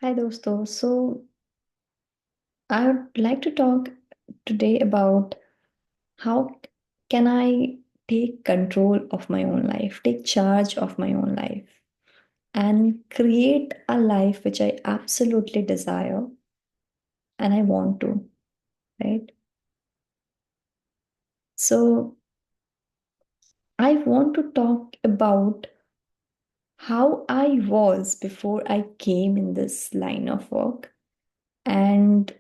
Hi dosto. I would like to talk today about how can I take control of my own life, take charge of my own life, and create a life which I absolutely desire and I want to, right? So I want to talk about how I was before I came in this line of work and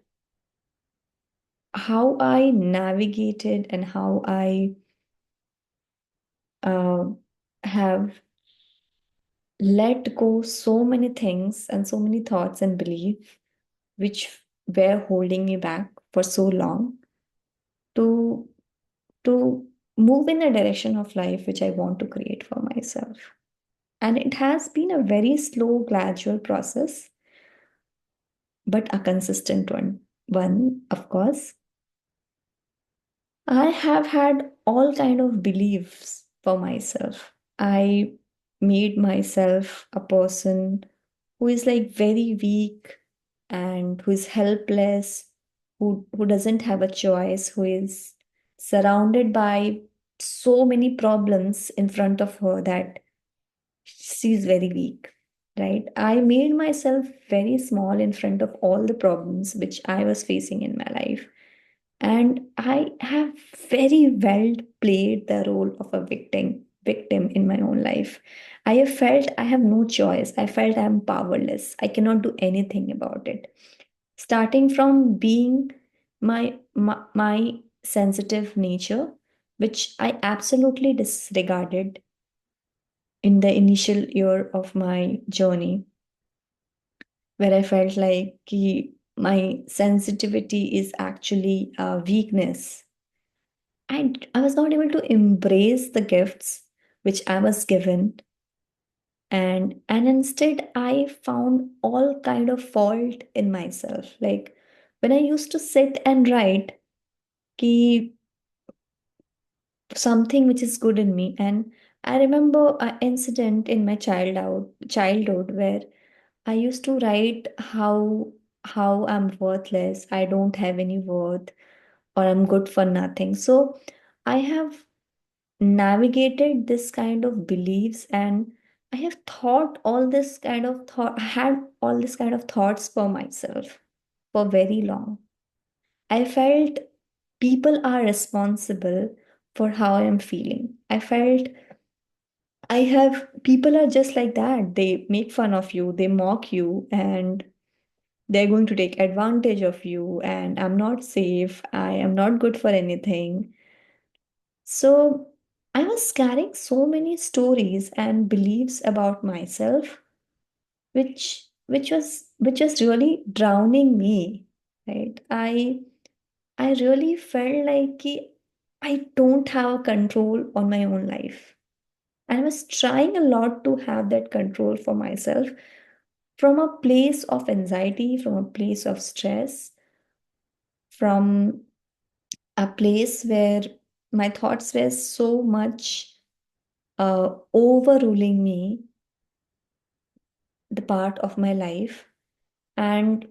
how I navigated and how I uh, have let go so many things and so many thoughts and beliefs which were holding me back for so long to to move in a direction of life which I want to create for myself. And it has been a very slow, gradual process, but a consistent one. One, of course. I have had all kind of beliefs for myself. I made myself a person who is like very weak and who is helpless, who doesn't have a choice, who is surrounded by so many problems in front of her that she's very weak, right? I made myself very small in front of all the problems which I was facing in my life. And I have very well played the role of a victim in my own life. I have felt I have no choice. I felt I am powerless. I cannot do anything about it. Starting from being my sensitive nature, which I absolutely disregarded in the initial year of my journey, where I felt like my sensitivity is actually a weakness. I was not able to embrace the gifts which I was given, and instead I found all kind of fault in myself. Like when I used to sit and write ki something which is good in me, and I remember an incident in my childhood where I used to write how I'm worthless, I don't have any worth, or I'm good for nothing. So I have navigated this kind of beliefs, and I have thought all this kind of thought had all this kind of thoughts for myself for very long. I felt people are responsible for how I'm feeling. I felt I have people are just like that. They make fun of you, they mock you, and they're going to take advantage of you, and I'm not safe, I am not good for anything. So I was carrying so many stories and beliefs about myself, which was really drowning me, right? I really felt like I don't have control on my own life. And I was trying a lot to have that control for myself from a place of anxiety, from a place of stress, from a place where my thoughts were so much overruling me, the part of my life. And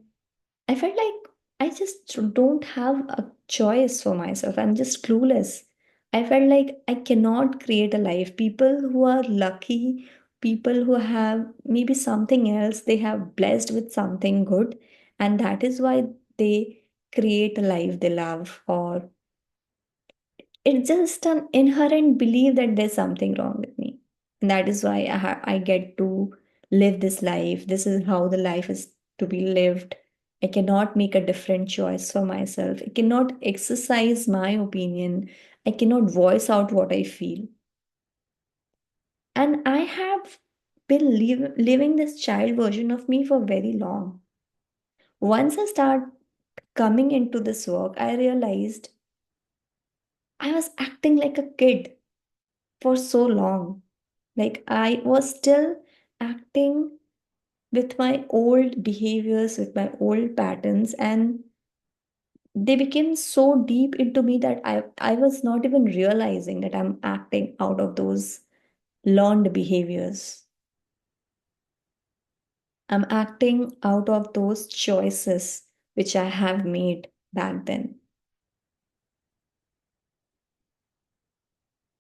I felt like I just don't have a choice for myself. I'm just clueless. I felt like I cannot create a life. People who are lucky, people who have maybe something else, they have blessed with something good, and that is why they create a life they love, or it's just an inherent belief that there's something wrong with me. And that is why I get to live this life. This is how the life is to be lived. I cannot make a different choice for myself. I cannot exercise my opinion. I cannot voice out what I feel. And I have been living this child version of me for very long. Once I start coming into this work, I realized I was acting like a kid for so long. Like I was still acting with my old behaviors, with my old patterns, and they became so deep into me that I was not even realizing that I'm acting out of those learned behaviors. I'm acting out of those choices which I have made back then.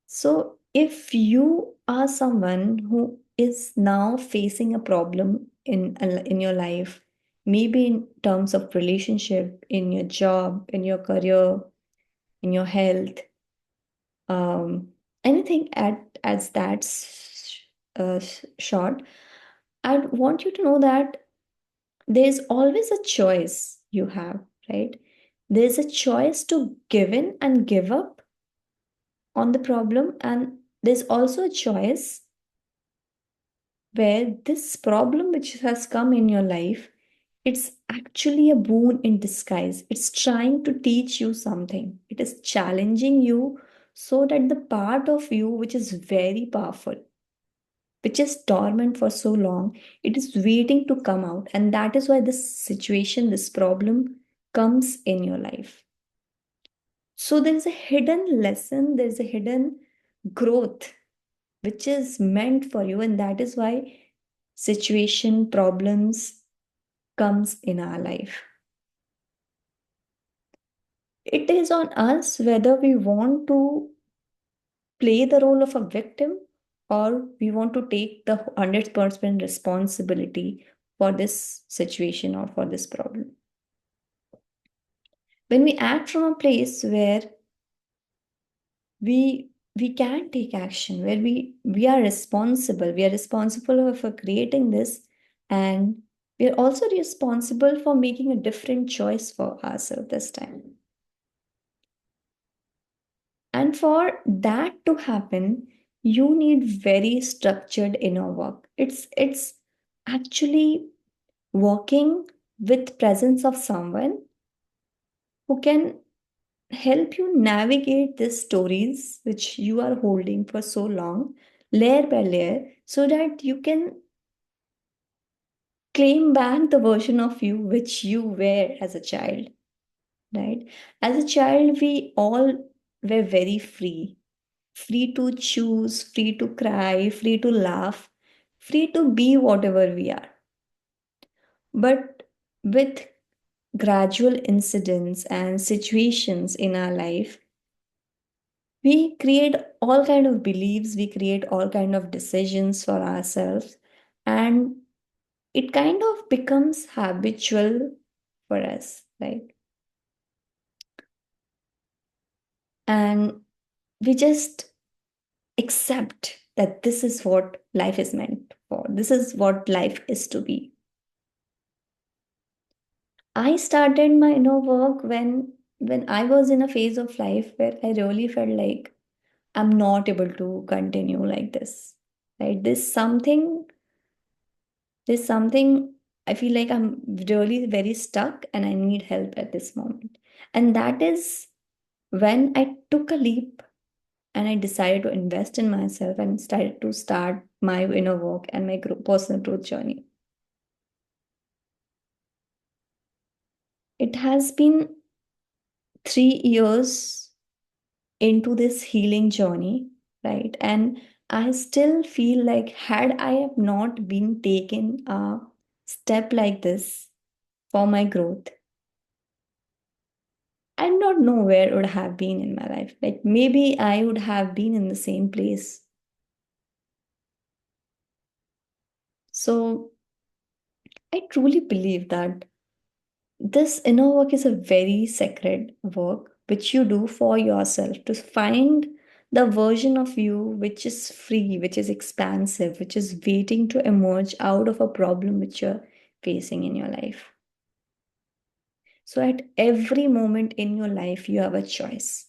So, if you are someone who is now facing a problem in your life, maybe in terms of relationship, in your job, in your career, in your health, um, anything at as that short, I'd want you to know that there's always a choice you have, right? There's a choice to give in and give up on the problem, and there's also a choice where this problem which has come in your life, it's actually a boon in disguise. It's trying to teach you something. It is challenging you so that the part of you which is very powerful, which is dormant for so long, it is waiting to come out. And that is why this situation, this problem comes in your life. So there is a hidden lesson, there is a hidden growth which is meant for you, and that is why situation problems comes in our life. It is on us whether we want to play the role of a victim or we want to take the 100% responsibility for this situation or for this problem. When we act from a place where we can take action, where we are responsible for creating this, and we are also responsible for making a different choice for ourselves this time. And for that to happen, you need very structured inner work. It's actually working with presence of someone who can help you navigate these stories which you are holding for so long, layer by layer, so that you can claim back the version of you which you were as a child, right? As a child, we all were very free to choose, free to cry, free to laugh, free to be whatever we are. But with gradual incidents and situations in our life, we create all kind of beliefs, we create all kind of decisions for ourselves, and it kind of becomes habitual for us, right? And we just accept that this is what life is meant for, this is what life is to be. I started my inner work when I was in a phase of life where I really felt like I'm not able to continue like this. Right? There's something I feel like I'm really very stuck and I need help at this moment. And that is when I took a leap and I decided to invest in myself and started to start my inner work and my personal growth journey. It has been 3 years into this healing journey, right? And I still feel like, had I have not been taken a step like this for my growth, I do not know where it would have been in my life. Like maybe I would have been in the same place. So I truly believe that this inner work is a very sacred work which you do for yourself to find the version of you which is free, which is expansive, which is waiting to emerge out of a problem which you're facing in your life. So, at every moment in your life, you have a choice: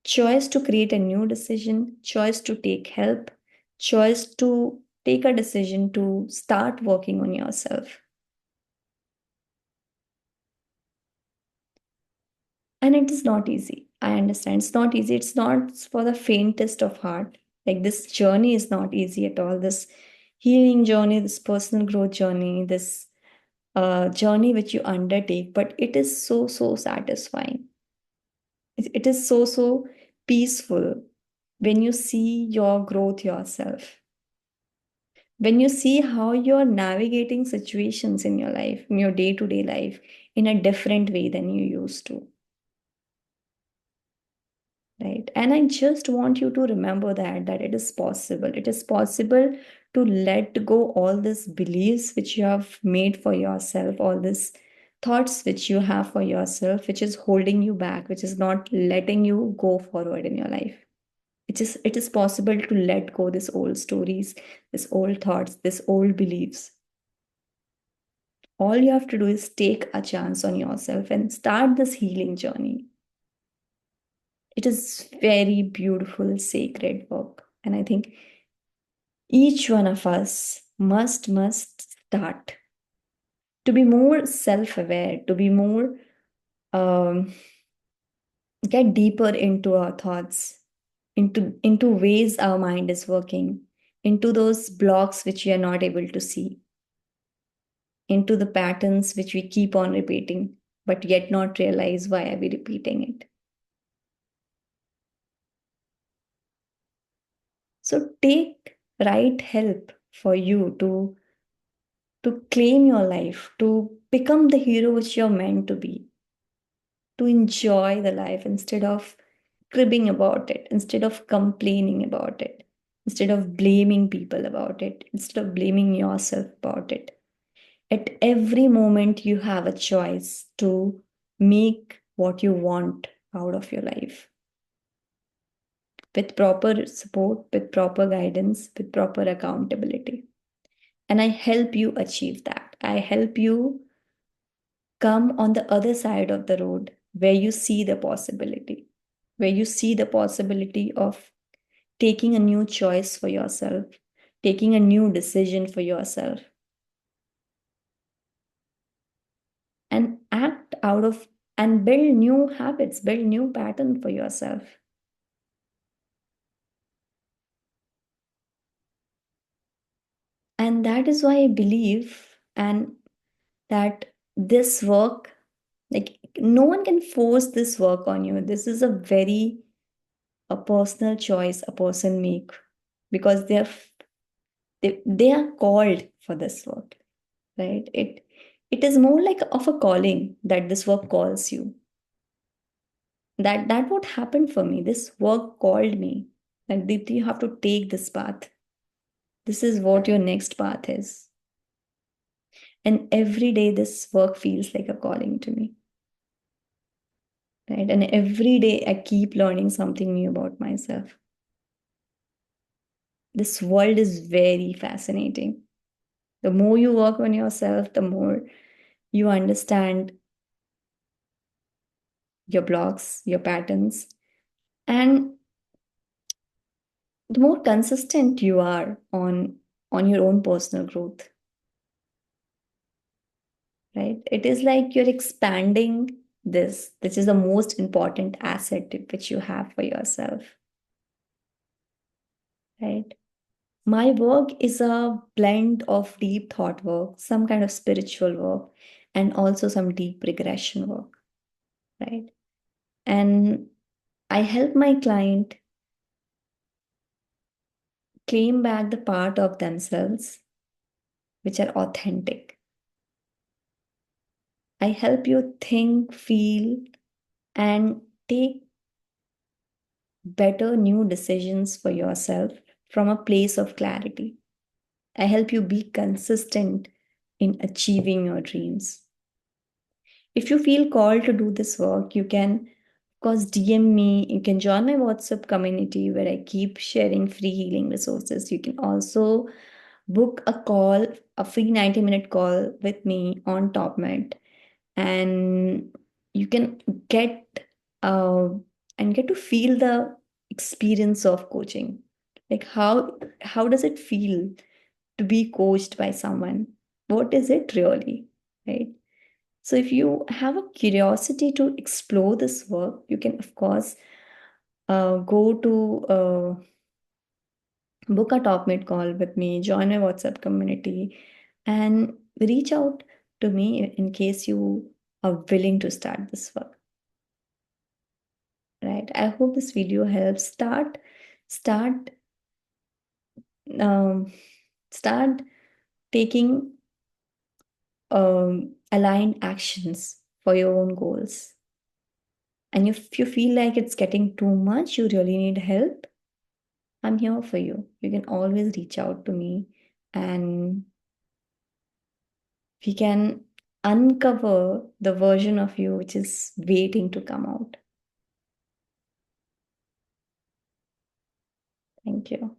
choice to create a new decision, choice to take help, choice to take a decision to start working on yourself. And it is not easy. I understand. It's not easy. It's not for the faintest of heart. Like this journey is not easy at all. This healing journey, this personal growth journey, this journey which you undertake, but it is so, so satisfying. It is so, so peaceful when you see your growth yourself. when you see how you're navigating situations in your life, in your day to day life, in a different way than you used to, right? And I just want you to remember that it is possible. It is possible to let go all these beliefs which you have made for yourself, all these thoughts which you have for yourself, which is holding you back, which is not letting you go forward in your life. It is possible to let go these old stories, these old thoughts, these old beliefs. All you have to do is take a chance on yourself and start this healing journey. It is very beautiful, sacred work. And I think each one of us must start to be more self-aware, to be more get deeper into our thoughts, into ways our mind is working, into those blocks which we are not able to see, into the patterns which we keep on repeating, but yet not realize why are we repeating it. So take right help for you to claim your life, to become the hero which you're meant to be, to enjoy the life instead of cribbing about it, instead of complaining about it, instead of blaming people about it, instead of blaming yourself about it. At every moment, you have a choice to make what you want out of your life with proper support, with proper guidance, with proper accountability. And I help you achieve that. I help you come on the other side of the road where you see the possibility, where you see the possibility of taking a new choice for yourself, taking a new decision for yourself, and act out of and build new habits, build new pattern for yourself. And that is why I believe and that this work, like no one can force this work on you. This is a very a personal choice a person make because they are called for this work, right? It is more like of a calling that this work calls you. That what happened for me. This work called me. Like Deepti, you have to take this path. This is what your next path is. And every day this work feels like a calling to me. Right. And every day I keep learning something new about myself. This world is very fascinating. The more you work on yourself, the more you understand your blocks, your patterns, and the more consistent you are on your own personal growth, right? It is like you're expanding this is the most important asset which you have for yourself, right? My work is a blend of deep thought work, some kind of spiritual work, and also some deep regression work, right? And I help my client claim back the part of themselves which are authentic. I help you think, feel, and take better new decisions for yourself from a place of clarity. I help you be consistent in achieving your dreams. If you feel called to do this work, you can, of course, DM me. You can join my WhatsApp community where I keep sharing free healing resources. You can also book a call, a free 90-minute call with me on TopMed, and you can get uh, and get to feel the experience of coaching. Like how does it feel to be coached by someone? What is it really, right? So if you have a curiosity to explore this work, you can of course go to book a top mid call with me, join my WhatsApp community, and reach out to me in case you are willing to start this work. Right? I hope this video helps. Start um, Start taking aligned actions for your own goals. And if you feel like it's getting too much, you really need help, I'm here for you. You can always reach out to me and we can uncover the version of you which is waiting to come out. Thank you.